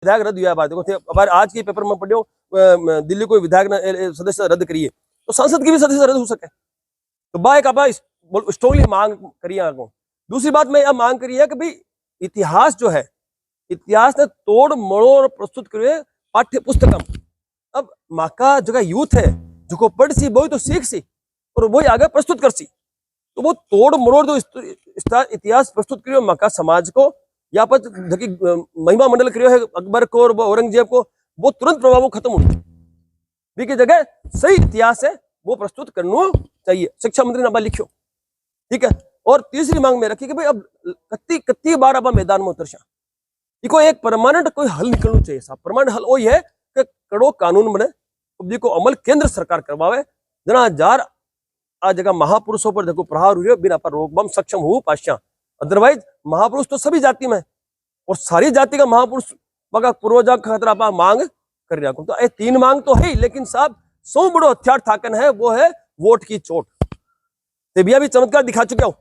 विधायक रद्द हुआ बात देखो, आज के पेपर में पढ़ो दिल्ली कोई विधायक ने सदस्य रद्द करिए तो सांसद की भी सदस्य रद्द हो सके। तो बाइक आप स्ट्रॉन्गली मांग करिए आगो। दूसरी बात मैं यह मांग करी है कि भाई इतिहास जो है, इतिहास ने तोड़ मड़ोड़ प्रस्तुत करे पाठ्य पुस्तकम। अब माका जगह यूथ है जो पढ़ सी वही तो सीख सी और वही आगे प्रस्तुत कर सी। तो वो तोड़ मड़ोड़ जो इतिहास प्रस्तुत करियो माका समाज को या पर महिमा मंडल करियो है अकबर को और औरंगजेब को, वो तुरंत प्रभाव खत्म होने की जगह सही इतिहास है वो प्रस्तुत करना चाहिए। शिक्षा मंत्री ने लिखियो, ठीक है। और तीसरी मांग में रखी कि भाई अब कत्ती बार अब मैदान में उतरशा, इको एक परमानेंट कोई हल निकलना चाहिए साहब। परमानेंट हल वही है कि कड़ो कानून बने, पब्लिक को अमल केंद्र सरकार करवावे, जना हजार आ जगह महापुरुषों पर देखो प्रहार हुए बिना पर रोकबम सक्षम हो पाशा। अदरवाइज महापुरुष तो सभी जाति में और सारी जाति का महापुरुष मगर पूर्वजा खतरा पा मांग कर रहा। तो ये तीन मांग तो है, लेकिन साहब सौ बड़ो हथियार थाकन है वो है वोट की चोट। तो भैया भी चमत्कार दिखा चुके हो,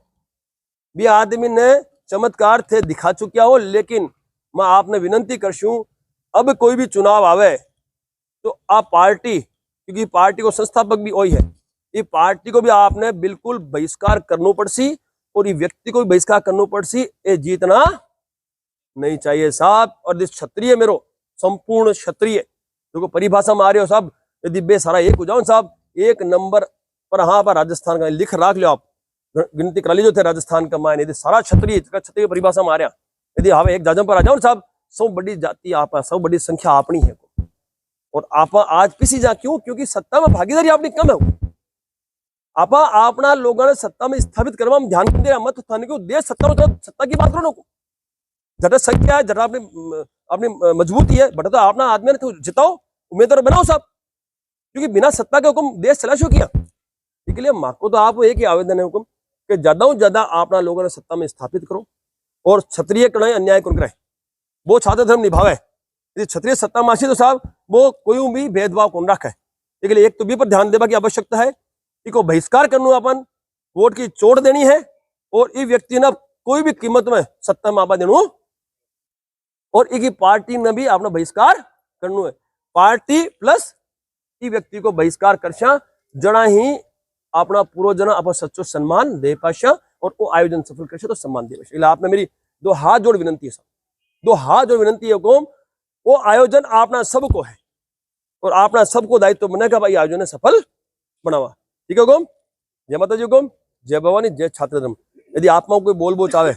भी आदमी ने चमत्कार थे दिखा चुके हो। लेकिन मैं आपने विनती करशू अब कोई भी चुनाव आवे तो आप पार्टी, क्योंकि पार्टी को संस्थापक भी वही है, ये पार्टी को भी आपने बिल्कुल बहिष्कार करना पड़सी और ये व्यक्ति को भी बहिष्कार करना पड़सी। ये जीतना नहीं चाहिए साहब। और जिस क्षत्रिय मेरो संपूर्ण क्षत्रिय देखो परिभाषा में आ रहे हो साहब, यदि बे सारा एक हो जाओ साहब एक नंबर पर। हाँ पर राजस्थान का लिख राख लो आप, गिनती करा लीजिए थे राजस्थान का मायने यदि सारा क्षत्रिय परिभाषा में आ रहा, यदि हाँ एक जाजम पर आ जाओ साहब सब बड़ी जाति आप, सब बड़ी संख्या अपनी है और आप आज पिसी जा क्यों? क्योंकि सत्ता में भागीदारी अपनी कम है। आप अपना लोगों ने सत्ता में स्थापित करवा में ध्यान दे मत थाने को देश सत्ता की बात करो। जटा संख्या है, जटा अपनी मजबूती है, बट तो अपना आदमी ने तो जिताओ उम्मीदवार बनाओ साहब, क्योंकि बिना सत्ता के हुक्म देश चला शो किया। इसके लिए माँ को तो आप एक ही आवेदन है हुक्म कि ज्यादा से ज्यादा अपना लोगों ने सत्ता में स्थापित करो और क्षत्रिय कड़ाई अन्याय कर करे वो छात्र धर्म निभावे। यदि क्षत्रिय सत्ता में तो साहब वो कोई भी भेदभाव कौन रखे। इसके लिए एक तो भी पर ध्यान देवा की आवश्यकता है, इको बहिष्कार करना अपन वोट की चोट देनी है और ये व्यक्ति ने कोई भी कीमत में सत्ता में आबा देना और एक पार्टी ने भी अपना बहिष्कार करना है। पार्टी प्लस ये व्यक्ति को बहिष्कार करशा जना ही अपना पूर्व जना आप सच्चो सम्मान दे पाशा और वो आयोजन सफल करशा तो सम्मान दे पाशा। आपने मेरी दो हाथ जोड़ विनंती है, दो हाथ जोड़ विनंती है कौम, वो आयोजन अपना सबको है और अपना सबको दायित्व बनेगा भाई आयोजन सफल बनावा। ठीक है कौम, जय माता जी कौम, जय भवानी, जय छात्र धर्म। यदि आप कोई बोल चाहे